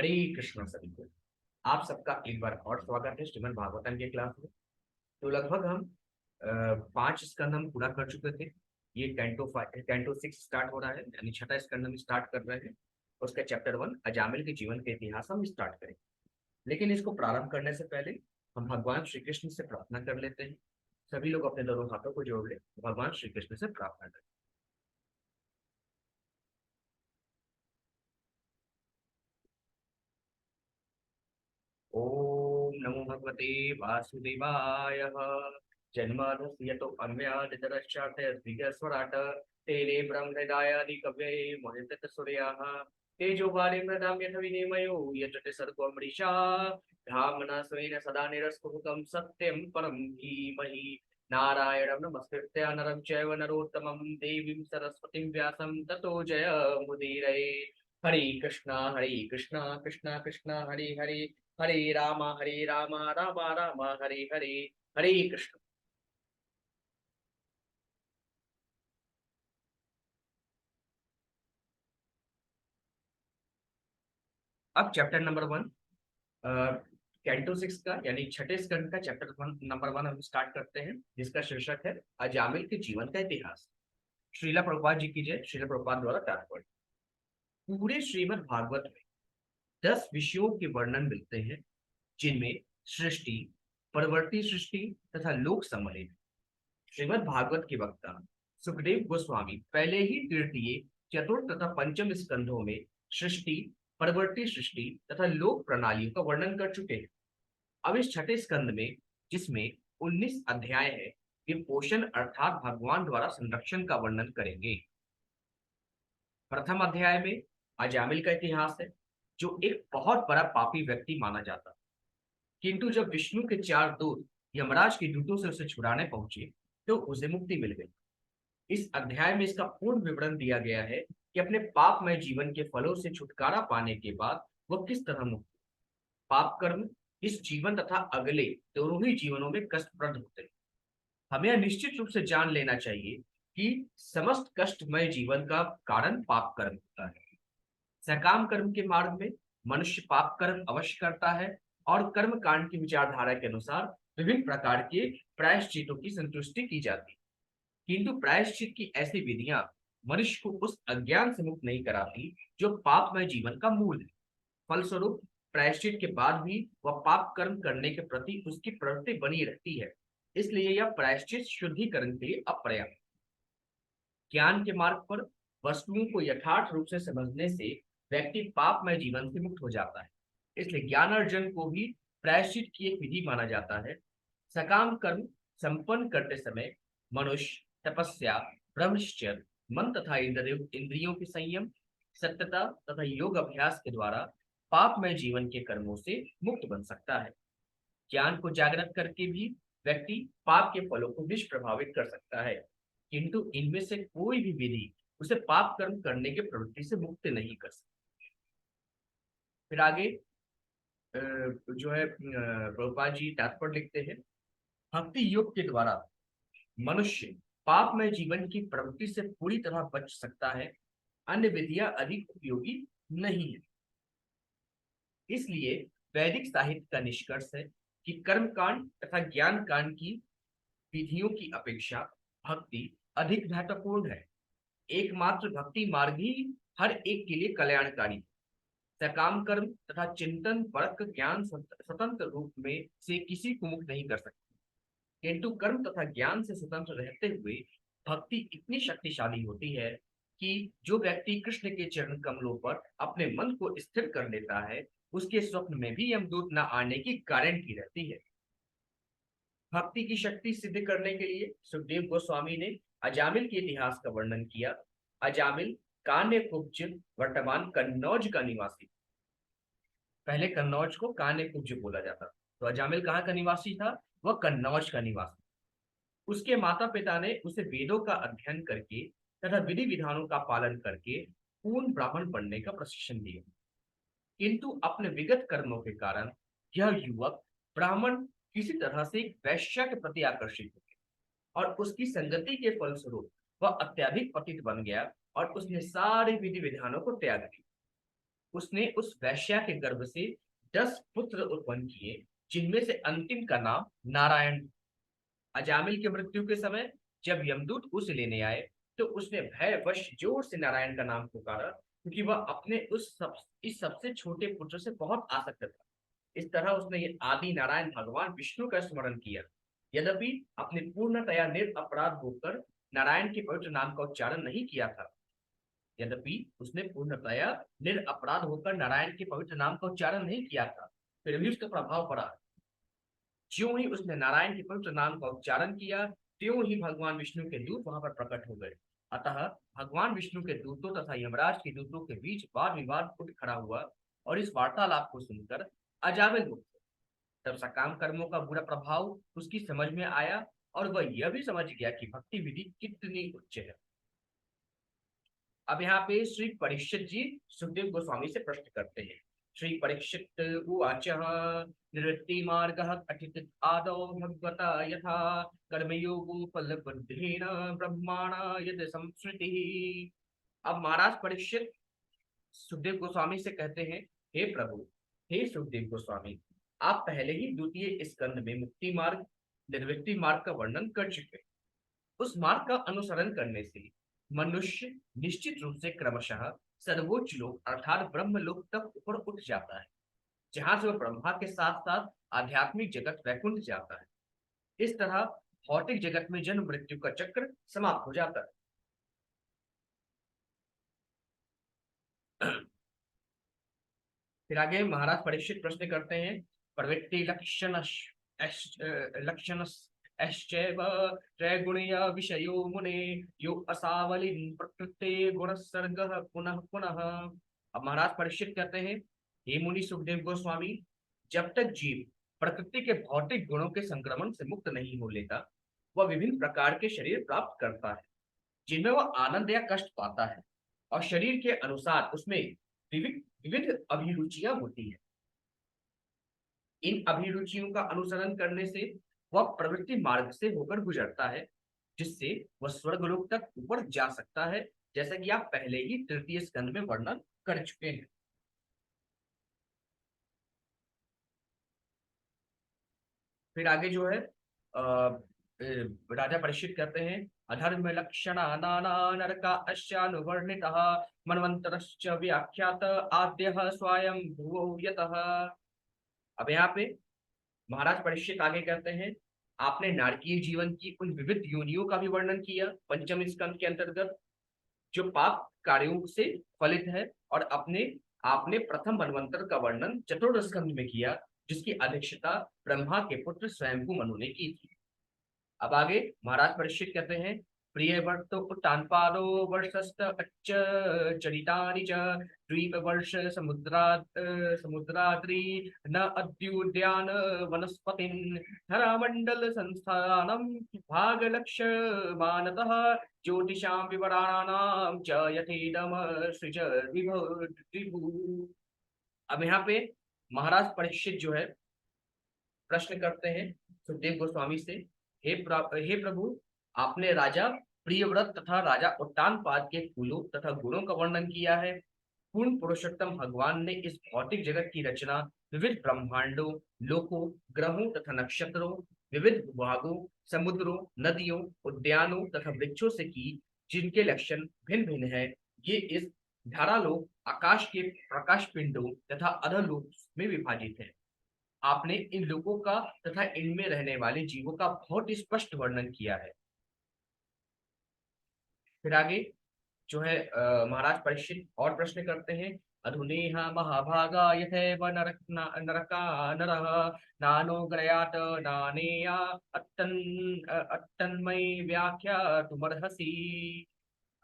हरे कृष्ण सभी को। आप सबका एक बार और स्वागत है श्रीमद् भागवतम के क्लास में। तो लगभग हम 5 स्कंद हम पूरा कर चुके थे। ये कैंटो 6 स्टार्ट हो रहा है, यानी छठा स्कंद हम स्टार्ट कर रहे हैं। उसका चैप्टर 1 अजामिल के जीवन के इतिहास हम स्टार्ट करेंगे। लेकिन इसको प्रारंभ करने से पहले हम भगवान श्री कृष्ण से प्रार्थना कर लेते हैं। सभी लोग अपने दोनों हाथों को जोड़ ले, भगवान श्री कृष्ण से प्रार्थना करें। ओम नमो भगवते वासुदेवाय। जन्माद्यस्य तो अन्वयादितरश्चार्थयस्विकस्वराट् तेने ब्रह्महृदायादि कवये मोहितः सूर्याः तेजो वारि मृदां यथ विनिमयो यजते सर्गो मृषा धाम्ना स्वेन सदा निरस्तकुहकं सत्यं परं धीमहि। नारायणं नमस्कृत्य नरं चैव नरोत्तमं देवीं सरस्वतीं व्यासं ततो जयमुदीरये। हरे कृष्णा कृष्णा कृष्णा हरे हरे, हरे राम राम राम हरे हरे। हरे कृष्ण। अब चैप्टर नंबर 1, कैंटो 6 का यानी छठे स्कंद का चैप्टर नंबर 1 हम स्टार्ट करते हैं, जिसका शीर्षक है अजामिल के जीवन का इतिहास। श्रीला प्रभुपाद जी की जय। श्रीला प्रभुपाद द्वारा तात्पर्य। पूरे श्रीमद् भागवत में 10 विषयों के वर्णन मिलते हैं, जिनमें सृष्टि, परवर्ती सृष्टि तथा लोक सम्मिलित हैं। श्रीमद् भागवत के वक्ता सुखदेव गोस्वामी पहले ही तृतीय, चतुर्थ तथा पंचम स्कंधों में सृष्टि, परवर्ती सृष्टि तथा लोक प्रणालियों का वर्णन कर चुके हैं। अब इस छठे स्कंद में, जिसमें 19 अध्याय है, वे पोषण अर्थात भगवान द्वारा संरक्षण का वर्णन करेंगे। प्रथम अध्याय में अजामिल का इतिहास है, जो एक बहुत बड़ा पापी व्यक्ति माना जाता है। किंतु जब विष्णु के 4 दूत यमराज के दूतों से उसे छुड़ाने पहुंचे, तो उसे मुक्ति मिल गई। इस अध्याय में इसका पूर्ण विवरण दिया गया है कि अपने पापमय जीवन के फलों से छुटकारा पाने के बाद वह किस तरह मुक्त। पाप कर्म इस जीवन तथा अगले दोनों ही जीवनों में कष्टप्रद होते हैं। हमें यह निश्चित रूप से जान लेना चाहिए कि समस्त कष्टमय जीवन का कारण पाप कर्म होता है। सकाम कर्म के मार्ग में मनुष्य पाप कर्म अवश्य करता है, और कर्म कांड की विचारधारा के अनुसार विभिन्न प्रकार के प्रायश्चितों की संतुष्टि की जाती है। किंतु प्रायश्चित की ऐसी विधियां मनुष्य को उस अज्ञान से मुक्त नहीं कराती जो पापमय जीवन का मूल है। फलस्वरूप प्रायश्चित के बाद भी वह पाप कर्म करने के प्रति उसकी प्रवृत्ति बनी रहती है। इसलिए यह प्रायश्चित शुद्धिकरण के लिए अपर्याप्त। ज्ञान के मार्ग पर वस्तुओं को यथार्थ रूप से समझने से व्यक्ति पापमय जीवन से मुक्त हो जाता है। इसलिए ज्ञान अर्जन को भी प्रायश्चित की एक विधि माना जाता है। सकाम कर्म संपन्न करते समय मनुष्य तपस्या, ब्रह्मचर्य, मन तथा इंद्रियों के संयम, सत्यता तथा योग अभ्यास के द्वारा पापमय जीवन के कर्मों से मुक्त बन सकता है। ज्ञान को जागृत करके भी व्यक्ति पाप के फलों को निष्प्रभावित कर सकता है, किंतु इनमें से कोई भी विधि उसे पाप कर्म करने के प्रवृत्ति से मुक्त नहीं कर सकती। फिर आगे जो है प्रभुपाद जी तात्पर्य लिखते हैं। भक्ति योग के द्वारा मनुष्य पापमय जीवन की प्रवृत्ति से पूरी तरह बच सकता है। अन्य विधियां अधिक उपयोगी नहीं है। इसलिए वैदिक साहित्य का निष्कर्ष है कि कर्म कांड तथा ज्ञान कांड की विधियों की अपेक्षा भक्ति अधिक महत्वपूर्ण है। एकमात्र भक्ति मार्ग ही हर एक के लिए कल्याणकारी। सकाम कर्म तथा चिंतन परक ज्ञान स्वतंत्र रूप में से किसी को मुक्त नहीं कर सकते, किंतु कर्म तथा ज्ञान से स्वतंत्र रहते हुए भक्ति इतनी शक्तिशाली होती है कि जो व्यक्ति कृष्ण के चरण कमलों पर अपने मन को स्थिर कर लेता है, उसके स्वप्न में भी यमदूत न आने की गारंटी रहती है। भक्ति की शक्ति सिद्ध करने के लिए सुखदेव गोस्वामी ने अजामिल के इतिहास का वर्णन किया। अजामिल कान्य कुब्ज, वर्तमान कन्नौज का निवासी। पहले कन्नौज को कान्य कुब्ज बोला जाता, तो अजामिल कहाँ का निवासी था? वह कन्नौज का निवासी। उसके माता पिता ने उसे वेदों का अध्ययन करके तथा विधि विधानों का पालन करके पूर्ण ब्राह्मण बनने का प्रशिक्षण दिया। किंतु अपने विगत कर्मों के कारण यह युवक ब्राह्मण किसी तरह से एक वैश्य के प्रति आकर्षित हो गया, और उसकी संगति के फलस्वरूप वह अत्यधिक पतित बन गया और उसने सारे विधि विधानों को त्याग दिया। उसने उस वैश्या के गर्भ से 10 पुत्र उत्पन्न किए, जिनमें से अंतिम का नाम नारायण। अजामिल की मृत्यु के समय जब यमदूत उसे लेने आए, तो उसने भयवश जोर से नारायण का नाम पुकारा, क्योंकि वह अपने इस सबसे छोटे पुत्र से बहुत आसक्त था। इस तरह उसने ये आदि नारायण भगवान विष्णु का स्मरण किया। यद्यपि अपने पूर्णतया निरपराध होकर नारायण के पवित्र नाम का उच्चारण नहीं किया था। यद्यपि उसने पूर्णतया निरपराध होकर नारायण के पवित्र नाम का उच्चारण नहीं किया था, फिर भी उसका प्रभाव पड़ा। ज्यों ही उसने नारायण के पवित्र नाम का उच्चारण किया, त्यों ही भगवान विष्णु के दूत वहां पर प्रकट हो गए। अतः भगवान विष्णु के दूतों तथा यमराज के दूतों के बीच वाद विवाद उठ खड़ा हुआ, और इस वार्तालाप को सुनकर अजामिल मुक्त हुआ। तब सकाम कर्मों का बुरा प्रभाव उसकी समझ में आया, और वह यह भी समझ गया कि भक्ति विधि कितनी उच्च है। अब यहाँ पे श्री परीक्षित जी सुखदेव गोस्वामी से प्रश्न करते हैं। श्री परीक्षित उवाच निवृत्ति मार्ग कथित आदौ भगवता यथा कर्मयोगो फलबद्धेन ब्रह्माण यद संस्मृति। अब महाराज परीक्षित सुखदेव गोस्वामी से कहते हैं, हे प्रभु, हे सुखदेव गोस्वामी, आप पहले ही द्वितीय स्कंद में मुक्ति मार्ग, निर्वृत्ति मार्ग का वर्णन कर चुके हैं। उस मार्ग का अनुसरण करने से मनुष्य निश्चित रूप से क्रमशः सर्वोच्च लोक अर्थात ब्रह्म लोक तक ऊपर उठ जाता है, जहां से वह ब्रह्मा के साथ साथ आध्यात्मिक जगत वैकुंठ जाता है। इस तरह भौतिक जगत में जन्म मृत्यु का चक्र समाप्त हो जाता है। फिर आगे महाराज परीक्षित प्रश्न करते हैं, प्रवृत्ति लक्षण त्रैगुणीय विषयो मुने यो असावलिं प्रकृते गुणसर्गः पुनः पुनः। अब महाराज परीक्षित कहते हैं, हे मुनि सुखदेव गोस्वामी, जब तक जीव प्रकृति के भौतिक गुणों के संक्रमण से मुक्त नहीं हो लेता, वह विभिन्न प्रकार के शरीर प्राप्त करता है, जिनमें वह आनंद या कष्ट पाता है, और शरीर के अनुसार उसमें विविध विविध अभिरुचियां होती है। इन अभिरुचियों का अनुसरण करने से वह प्रवृत्ति मार्ग से होकर गुजरता है, जिससे वह स्वर्गलोक तक ऊपर जा सकता है, जैसा कि आप पहले ही तृतीय स्कंद में वर्णन कर चुके हैं। फिर आगे जो है राजा परीक्षित कहते हैं, अधर्म लक्षण नाना नरका अश्यानुवर्णित मनवंतरश्च व्याख्यात आद्य स्वयं भुवो यतः। अब यहाँ पे महाराज परीक्षित आगे कहते हैं, आपने नारकीय जीवन की उन विविध योनियों का भी वर्णन किया पंचम स्कंद के अंतर्गत, जो पाप कार्यों से फलित है, और अपने आपने प्रथम मनवंतर का वर्णन चतुर्थ स्कंद में किया, जिसकी अध्यक्षता ब्रह्मा के पुत्र स्वयंभू मनु ने की थी। अब आगे महाराज परीक्षित कहते हैं, प्रिय वर्त उत्तानपादो वर्षस्त अच्छ चरितानि च द्वीप वर्ष समुद्राद्रि न अद्युद्यान वनस्पतिन् धरामंडल संस्थानम भागलक्ष मानतः ज्योतिषां विवराणानां च यथेदम सृज विभु। अब यहाँ पे महाराज परीक्षित जो है प्रश्न करते हैं सुखदेव गोस्वामी से, हे प्रभु, आपने राजा प्रियव्रत तथा राजा उत्तानपाद के फूलों तथा गुणों का वर्णन किया है। पूर्ण पुरुषोत्तम भगवान ने इस भौतिक जगत की रचना विविध ब्रह्मांडों, लोकों, ग्रहों तथा नक्षत्रों, विविध भूभागों, समुद्रों, नदियों, उद्यानों तथा वृक्षों से की, जिनके लक्षण भिन्न भिन्न है। ये इस धारालोक आकाश के प्रकाश पिंडों तथा अधोलोक में विभाजित है। आपने इन लोगों का तथा इनमें रहने वाले जीवों का बहुत स्पष्ट वर्णन किया है। फिर आगे जो है महाराज परीक्षित और प्रश्न करते हैं, अधुनेह महाभागा यथैव नरका नरः नानो ग्रयात नानेया अट्टन्मयी व्याख्या तुमर्हसि।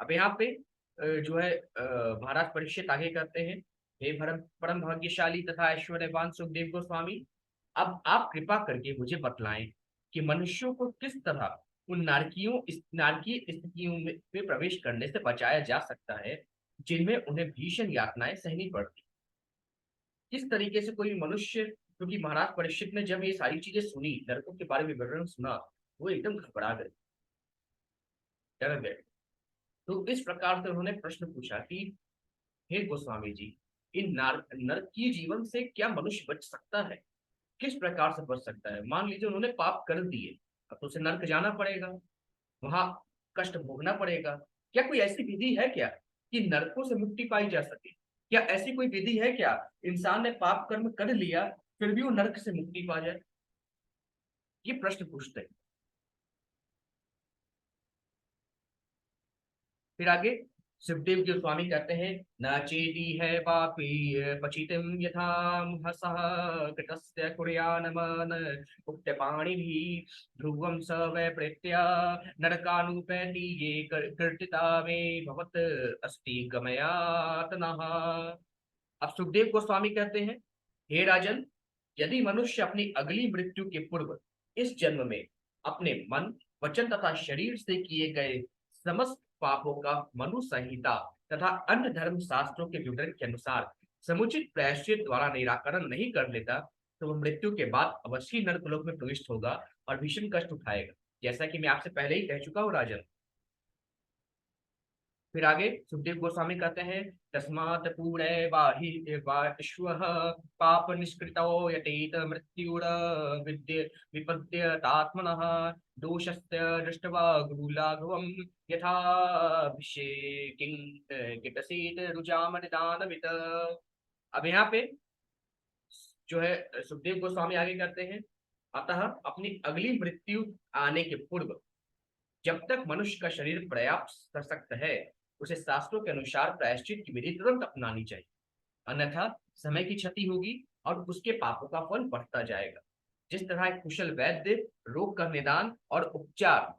अब यहाँ पे जो है महाराज परीक्षित आगे करते हैं, हे परम भाग्यशाली तथा ऐश्वर्यवान सुखदेव गोस्वामी, अब आप कृपा करके मुझे बतलाएं कि मनुष्यों को किस तरह उन नारकीय स्थितियों में प्रवेश करने से बचाया जा सकता है, जिनमें उन्हें भीषण यातनाएं सहनी पड़ती। किस तरीके से कोई मनुष्य, क्योंकि महाराज परीक्षित ने जब ये सारी चीजें सुनी, नरकों के बारे में विवरण सुना, वो एकदम घबरा गए, डर गए। तो इस प्रकार से उन्होंने प्रश्न पूछा कि हे गोस्वामी जी, इन नरकीय जीवन से क्या मनुष्य बच सकता है? किस प्रकार से बच सकता है? मान लीजिए उन्होंने पाप कर दिए, अब तो उसे नर्क जाना पड़ेगा, वहां कष्ट भोगना पड़ेगा। क्या कोई ऐसी विधि है क्या कि नरकों से मुक्ति पाई जा सके? क्या ऐसी कोई विधि है क्या, इंसान ने पाप कर्म कर लिया फिर भी वो नरक से मुक्ति पा जाए? ये प्रश्न पूछते हैं। फिर आगे सुखदेव गोस्वामी कहते हैं, न चेदी है पापी पचितम यथा हसः कृतस्य कुर्यान्मन उक्त पाणि भी ध्रुवम स वै प्रेत्य नरकानुपैति ये कर्तिता मे भवत अस्ति गमयातनः। अब सुखदेव गोस्वामी कहते हैं, हे राजन, यदि मनुष्य अपनी अगली मृत्यु के पूर्व इस जन्म में अपने मन, वचन तथा शरीर से किए गए समस्त पापों का मनु संहिता तथा अन्य धर्म शास्त्रों के विवरण के अनुसार समुचित प्रायश्चित द्वारा निराकरण नहीं कर लेता, तो वह मृत्यु के बाद अवश्य नरकलोक में प्रविष्ट होगा और भीषण कष्ट उठाएगा, जैसा कि मैं आपसे पहले ही कह चुका हूँ राजन। फिर आगे सुखदेव गोस्वामी कहते हैं, तस्मात् पुणे वाहि वाश्वः पाप निष्कृतो यतेत मृत्युर विद्य विपद्यतात्मनः दोषस्य दृष्ट्वा गुरुलाघवं यथा अभिषेकिं किपसीत रुचामनिदानवित्। अब यहाँ पे जो है सुखदेव गोस्वामी आगे कहते हैं, अतः अपनी अगली मृत्यु आने के पूर्व जब तक मनुष्य का शरीर पर्याप्त सशक्त है, उसे शास्त्रों के अनुसार प्रायश्चित की विधि तुरंत अपनानी चाहिए, अन्यथा समय की क्षति होगी और उसके पापों का फल बढ़ता जाएगा। जिस तरह एक कुशल वैद्य रोग का निदान और उपचार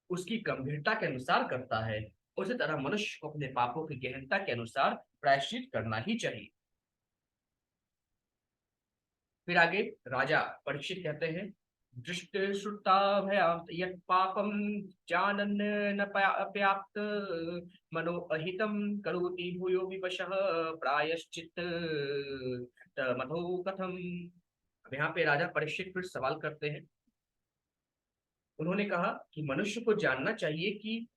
उसकी गंभीरता के अनुसार करता है, उसी तरह मनुष्य को अपने पापों की गहनता के अनुसार प्रायश्चित करना ही चाहिए। फिर आगे राजा परीक्षित कहते हैं, दृष्ट श्रुता भयात यत् पापम जानन न अप्याप्त मनो अहितम करोति भूयो विवशः प्रायश्चित मधो कथम। अब यहाँ पे राजा परीक्षित फिर सवाल करते हैं, उन्होंने कहा कि मनुष्य को जानना चाहिए कि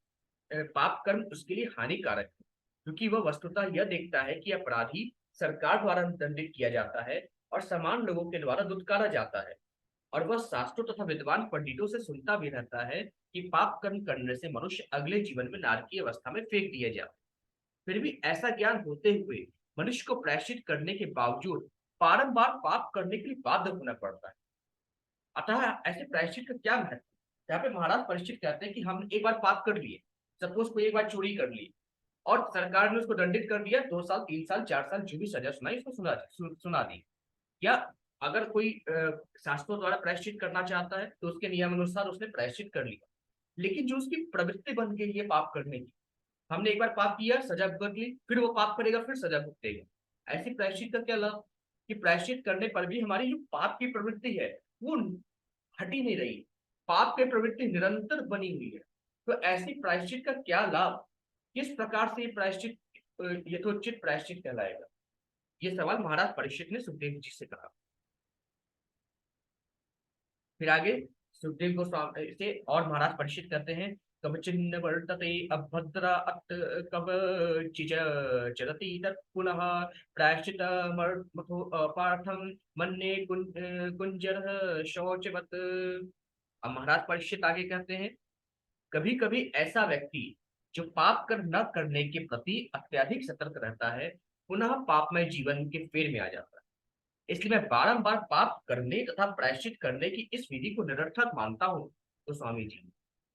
पाप कर्म उसके लिए हानिकारक है, क्योंकि वह वस्तुतः यह देखता है कि अपराधी सरकार द्वारा दंडित किया जाता है और समान लोगों के द्वारा दुत्कारा जाता है, और वह शास्त्रों तथा विद्वान पंडितों से सुनता भी रहता है कि पाप कर्म करने से मनुष्य अगले जीवन में नारकीय अवस्था में फेंक दिए जाते। फिर भी ऐसा ज्ञान होते हुए मनुष्य को प्रायश्चित करने के बावजूद बारंबार पाप करने के लिए बाध्य होना पड़ता है। अतः ऐसे प्रायश्चित का क्या महत्व? यहाँ पे महाराज परीक्षित कहते हैं कि हम एक बार पाप कर लिए, सपोज कोई एक बार चोरी कर ली और सरकार ने उसको दंडित कर दिया, 2 साल 3 साल 4 साल जो भी सजा सुनाई उसको सुना दी। या अगर कोई शास्त्रों द्वारा प्रायश्चित करना चाहता है तो उसके नियम अनुसार उसने प्रायश्चित कर लिया, लेकिन जो उसकी प्रवृत्ति बन गई है पाप करने की, हमने एक बार पाप किया, सजा भुगत ली, फिर वो पाप करेगा, फिर सजा भुगतेगा। ऐसी प्रायश्चित का क्या लाभ कि प्रायश्चित करने पर भी हमारी जो पाप की प्रवृत्ति है वो हटी नहीं रही, पाप की प्रवृत्ति निरंतर बनी हुई है। तो ऐसी प्रायश्चित का क्या लाभ? किस प्रकार से ये प्रायश्चित यथोचित प्रायश्चित कहलाएगा? ये सवाल महाराज परीक्षित ने सुखदेव जी से कहा। फिर आगे सुखदेव गोस्वामी से और महाराज परीक्षित करते हैं, कवचिन्न वर्तते अभद्र अत कवचिज चरति तत् पुनः प्रायश्चितमर्थो पार्थं मन्ये कुंजर शौचवत्। अब महाराज परीक्षित आगे कहते हैं, कभी कभी ऐसा व्यक्ति जो पाप कर न करने के प्रति अत्यधिक सतर्क रहता है, पुनः पापमय जीवन के फेर में आ जाता है। इसलिए मैं बारंबार पाप करने तथा प्रायश्चित करने की इस विधि को निरर्थक मानता हूँ। तो स्वामी जी,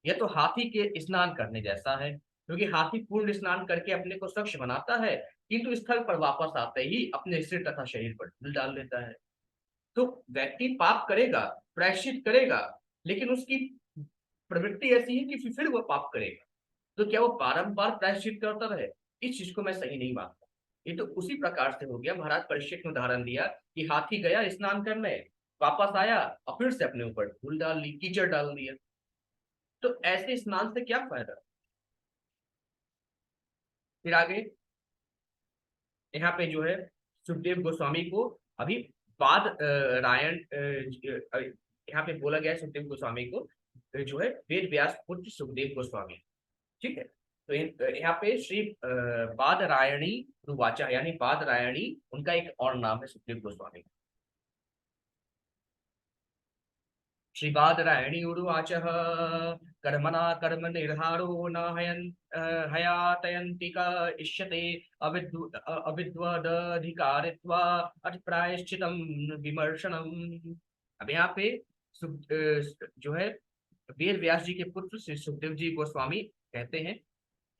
यह तो हाथी के स्नान करने जैसा है, क्योंकि हाथी पूर्ण स्नान करके अपने को स्वच्छ बनाता है, किंतु स्थल पर वापस आते ही अपने सिर तथा शरीर पर धूल डाल लेता है। तो व्यक्ति पाप करेगा, प्रायश्चित करेगा, लेकिन उसकी प्रवृत्ति ऐसी है कि फिर वो पाप करेगा। तो क्या वो बारंबार प्रायश्चित करता रहे? इस चीज को मैं सही नहीं मानता। ये तो उसी प्रकार से हो गया, महाराज परीक्षित ने उदाहरण दिया कि हाथी गया स्नान करने, वापस आया और फिर से अपने ऊपर धूल डाल ली, कीचड़ डाल दिया। तो ऐसे स्नान से क्या फायदा? फिर आगे यहाँ पे जो है सुखदेव गोस्वामी को अभी बाद रायण यहाँ पे बोला गया है सुखदेव गोस्वामी को जो है वेद व्यास पुत्र सुखदेव गोस्वामी। ठीक है। तो यहाँ पे श्री बादरायणी रुवाचा यानी बादरायणी उनका एक और नाम है सुखदेव गोस्वामी। श्रीबादरायणी उवाच कर्मणा कर्म निर्हारो न हयातयन्ति क इष्यते अविद्वदधिकारित्वा अथ प्रायश्चितम विमर्शनम। अब यहाँ पे जो है वेद व्यास जी के पुत्र श्री सुखदेव जी गोस्वामी कहते हैं,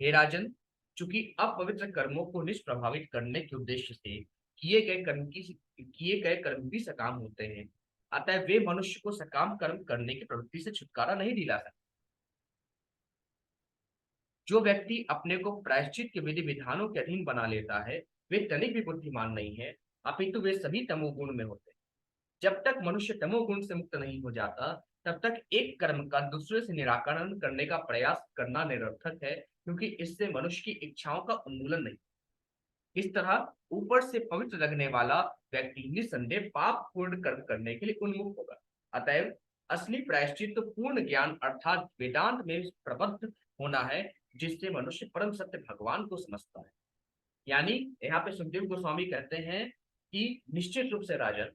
हे राजन, चूंकि अपवित्र कर्मों को निष्प्रभावित करने के उद्देश्य से किए गए कर्म भी सकाम होते हैं, अतः वे मनुष्य को सकाम कर्म करने की प्रवृत्ति से छुटकारा नहीं दिला सकते। जो व्यक्ति अपने को प्रायश्चित के विधि विधानों के अधीन बना लेता है, वे तनिक भी बुद्धिमान नहीं है, अपितु वे सभी तमोगुण में होते हैं। जब तक मनुष्य तमोगुण से मुक्त नहीं हो जाता, तब तक एक कर्म का दूसरे से निराकरण करने का प्रयास करना निरर्थक है, क्योंकि इससे मनुष्य की इच्छाओं का उन्मूलन नहीं। इस तरह ऊपर से पवित्र लगने वाला व्यक्ति निसंदेह पाप पूर्ण कर्म करने के लिए उन्मुख होगा। अतएव असली प्रायश्चित तो पूर्ण ज्ञान अर्थात वेदांत में प्रबद्ध होना है, जिससे मनुष्य परम सत्य भगवान को समझता है। यानी यहाँ पे सुखदेव गोस्वामी कहते हैं कि निश्चित रूप से राजन,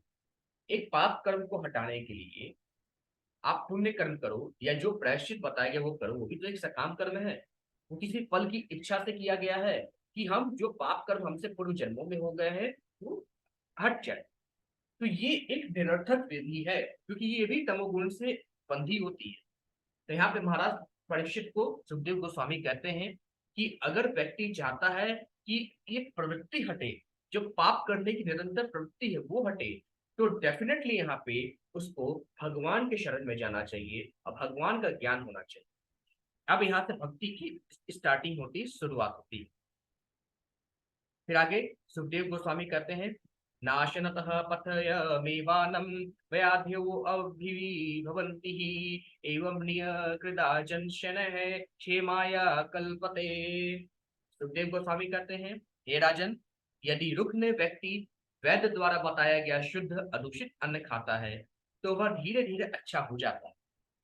एक पाप कर्म को हटाने के लिए आप पुण्य कर्म करो या जो प्रायश्चित बताया गया वो करो, वो भी तो एक सकाम कर्म है। वो किसी फल की इच्छा से किया गया है कि हम जो पाप कर्म हमसे पूर्व जन्मों में हो गए हैं वो हट जाए। तो ये एक निरर्थक विधि है, क्योंकि ये भी तमोगुण से बंधी होती है। तो यहाँ पे महाराज परीक्षित को सुखदेव गोस्वामी कहते हैं कि अगर व्यक्ति चाहता है कि ये प्रवृत्ति हटे, जो पाप करने की निरंतर प्रवृत्ति है वो हटे, तो डेफिनेटली यहाँ पे उसको भगवान के शरण में जाना चाहिए और भगवान का ज्ञान होना चाहिए। अब यहाँ से भक्ति की स्टार्टिंग होती, शुरुआत होती। फिर आगे सुखदेव गोस्वामी कहते हैं, नाशनतः पथयमेवानं व्याध्यो अभिभवन्ति एवं नियकृता जंशनः क्षेमाय कल्पते। सुखदेव गोस्वामी कहते हैं, हे राजन, यदि रुक्ष व्यक्ति वैद्य द्वारा बताया गया शुद्ध अदूषित अन्न खाता है, तो वह धीरे धीरे अच्छा हो जाता है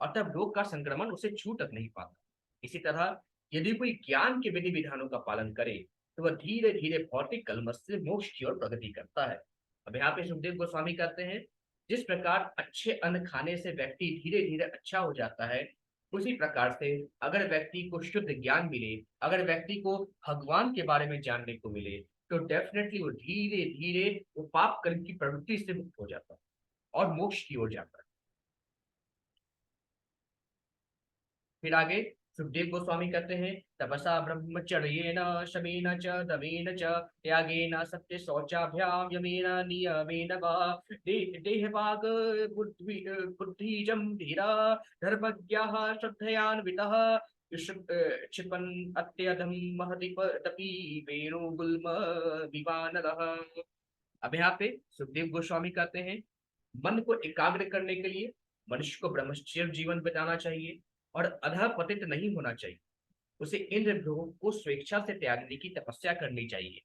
और तब रोग का संक्रमण उसे छू तक नहीं पाता। इसी तरह यदि कोई ज्ञान के विधि विधानों का पालन करे, तो वह धीरे धीरे भौतिक कलमश से मोक्ष की ओर प्रगति करता है। अब यहाँ पे सुखदेव गोस्वामी कहते हैं, जिस प्रकार अच्छे अन्न खाने से व्यक्ति धीरे धीरे अच्छा हो जाता है, उसी प्रकार से अगर व्यक्ति को शुद्ध ज्ञान मिले, अगर व्यक्ति को भगवान के बारे में जानने को मिले, तो डेफिनेटली वो धीरे धीरे वो पाप कर्म की प्रवृत्ति से मुक्त हो जाता है और मोक्ष की ओर जाता है। फिर आगे सुखदेव गोस्वामी कहते हैं, तपसा ब्रह्मचर्येण शमेन च दमेन च त्यागेन सत्य शौचाभ्याम यमेन नियमेन वा देहभाग बुद्धिजम धीरा धर्मज्ञाः श्रद्धयान्वितः क्षिपन् अत्यधम महति तपी वेणुगुल्म विवानरः। अब यहाँ पे सुखदेव गोस्वामी कहते हैं, मन को एकाग्र करने के लिए मनुष्य को ब्रह्मचर्य जीवन बिताना चाहिए और अधः पतित नहीं होना चाहिए। उसे इंद्र भोग को स्वेच्छा से त्यागने की तपस्या करनी चाहिए।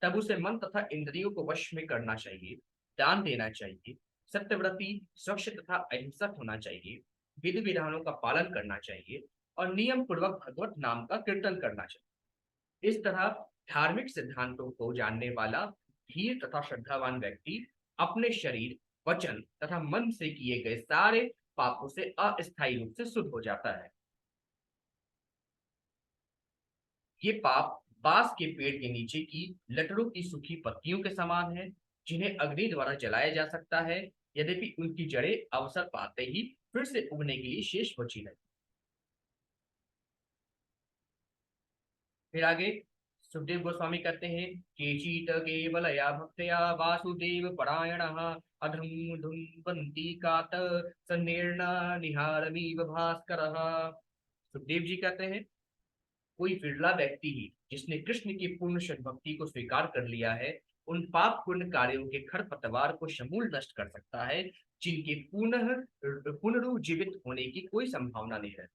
तब उसे मन तथा इंद्रियों को वश में करना चाहिए, दान देना चाहिए, सत्यव्रती स्वच्छ तथा अहिंसक होना चाहिए, विधि विधानों का पालन करना चाहिए और नियम पूर्वक भगवत नाम का कीर्तन करना चाहिए। इस तरह धार्मिक सिद्धांतों को जानने वाला धीर तथा श्रद्धावान व्यक्ति अपने शरीर, वचन तथा मन से किए गए सारे पापों से अस्थायी रूप से शुद्ध हो जाता है। ये पाप बांस के पेड़ के नीचे की लकड़ों की सूखी पत्तियों के समान है, जिन्हें अग्नि द्वारा जलाया जा सकता है, यद्यपि उनकी जड़ें अवसर पाते ही फिर से उगने के लिए शेष बची है। फिर आगे सुखदेव गोस्वामी कहते हैं, केचित केवलया भक्तया वासुदेव परायणः अधम धुम्बन्ति कात सन्निर्णा निहारमीव भास्करः। सुखदेव जी कहते हैं, कोई विरला व्यक्ति ही जिसने कृष्ण की पूर्ण भक्ति को स्वीकार कर लिया है, उन पाप पूर्ण कार्यों के खरपतवार को समूल नष्ट कर सकता है, जिनके पुनरुज्जीवित होने की कोई संभावना नहीं है।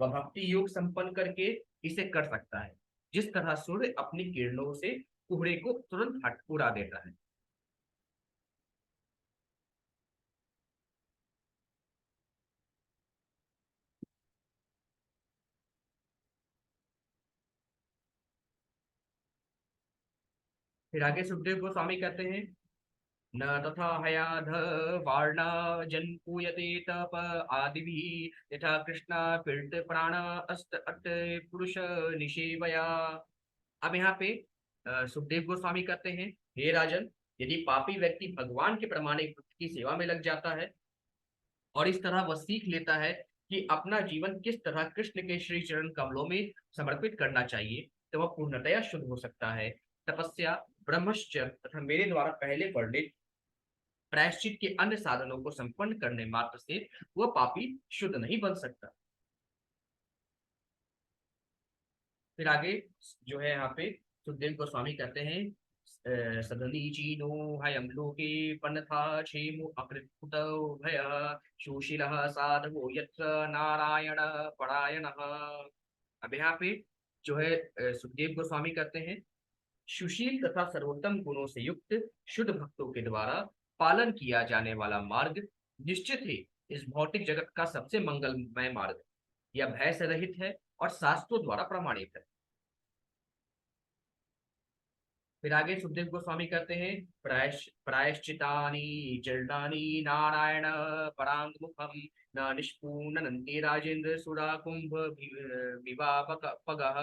वह भक्ति योग संपन्न करके इसे कर सकता है, जिस तरह सूर्य अपनी किरणों से कोहरे को तुरंत हट उड़ा देता है। फिर आगे सुखदेव गोस्वामी कहते हैं, न तथा हयाध वार्णा जन पूयते तप आदि यथा कृष्णा पीड़ित प्राण अस्त अट पुरुष निषेवया। अब यहाँ पे सुखदेव गोस्वामी कहते हैं, हे राजन, यदि पापी व्यक्ति भगवान के प्रमाणिक भक्त की सेवा में लग जाता है और इस तरह वह सीख लेता है कि अपना जीवन किस तरह कृष्ण के श्री चरण कमलों में समर्पित करना चाहिए, तो वह पूर्णतया शुद्ध हो सकता है। तपस्या, ब्रह्मचर्य तथा मेरे द्वारा पहले वर्णित प्रायश्चित के अन्य साधनों को संपन्न करने मात्र से वह पापी शुद्ध नहीं बन सकता। फिर आगे जो है यहाँ पे सुखदेव गोस्वामी कहते हैं, सदनी चीनो हयम लोके पन्था क्षेमो अकृत भय सुशीलः साधवो यत्र नारायण परायणः। अब यहाँ पे जो है सुखदेव गोस्वामी कहते हैं, सुशील तथा सर्वोत्तम गुणों से युक्त शुद्ध भक्तों के द्वारा पालन किया जाने वाला मार्ग निश्चित ही इस भौतिक जगत का सबसे मंगलमय मार्ग, यह भय से रहित है और शास्त्रों द्वारा प्रमाणित है। फिर आगे सुखदेव गोस्वामी कहते हैं, प्रायश्चितानि जीर्णानि नारायण परांगमुखम न निष्पूनन्ति राजेंद्र सुरा कुंभ विवापगः।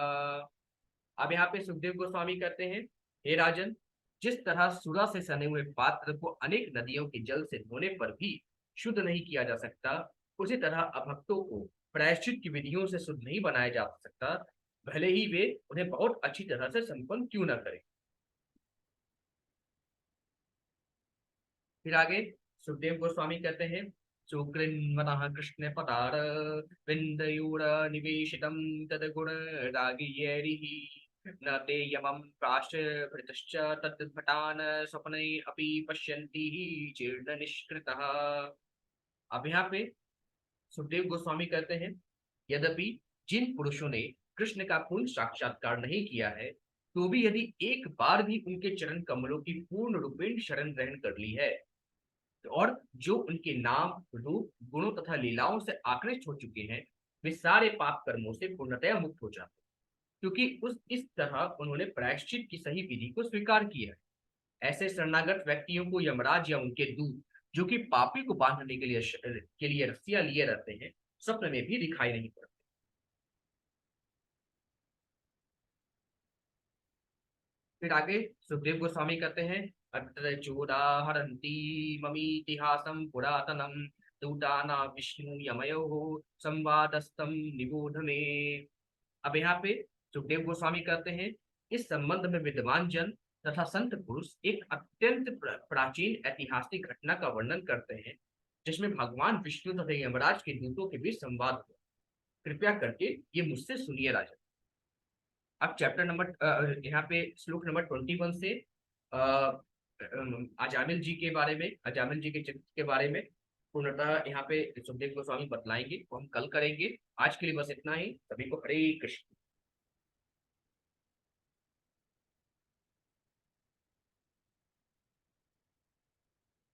अब यहाँ पे सुखदेव गोस्वामी कहते हैं, हे राजन, जिस तरह सुरा से सने हुए पात्र को अनेक नदियों के जल से धोने पर भी शुद्ध नहीं किया जा सकता, उसी तरह अभक्तों को प्रायश्चित की विधियों से शुद्ध नहीं बनाया जा सकता, भले ही वे उन्हें बहुत अच्छी तरह से संपन्न क्यों न करें। फिर आगे सुखदेव गोस्वामी कहते हैं, सुकृन्वतः कृष्ण पतार विन्दयूर निवेशितं तद्गुण रागियैरिः न ते यमं प्राश्च तद्भटान् स्वप्ने अपि पश्यन्ति जीर्ण निष्कृतः। अब यहाँ पे सुखदेव गोस्वामी कहते हैं, यद्यपि जिन पुरुषों ने कृष्ण का पूर्ण साक्षात्कार नहीं किया है, तो भी यदि एक बार भी उनके चरण कमलों की पूर्ण रूपेण शरण ग्रहण कर ली है, और जो उनके नाम, रूप, गुणों तथा लीलाओं से आकृष्ट हो चुके हैं, वे सारे पाप कर्मों से पूर्णतया मुक्त हो जाते हैं, क्योंकि उस इस तरह उन्होंने प्रायश्चित की सही विधि को स्वीकार किया है। ऐसे शरणागत व्यक्तियों को यमराज या उनके दूत, जो कि पापी को बांधने के लिए रस्सियां लिए रहते हैं, स्वप्न में भी दिखाई नहीं पड़ते। फिर आगे सुखदेव गोस्वामी कहते हैं, अत्र चोदाहरन्ति ममीतिहासं पुरातनम दूताना विष्णु यमयो संवादस्तम निबोध में। अब यहाँ पे सुखदेव गोस्वामी कहते हैं, इस संबंध में विद्वान जन तथा संत पुरुष एक अत्यंत प्राचीन ऐतिहासिक घटना का वर्णन करते हैं, जिसमें भगवान विष्णु तथा यमराज के दूतों के बीच संवाद हुआ। कृपया करके ये मुझसे सुनिए राजा। अब चैप्टर नंबर यहाँ पे श्लोक नंबर 21 से अजामिल जी के बारे में, अजामिल जी के चरित्र के बारे में पूर्णतः यहाँ पे सुखदेव गोस्वामी बतलाएंगे, वो हम कल करेंगे। आज के लिए बस इतना ही। सभी को हरे कृष्ण।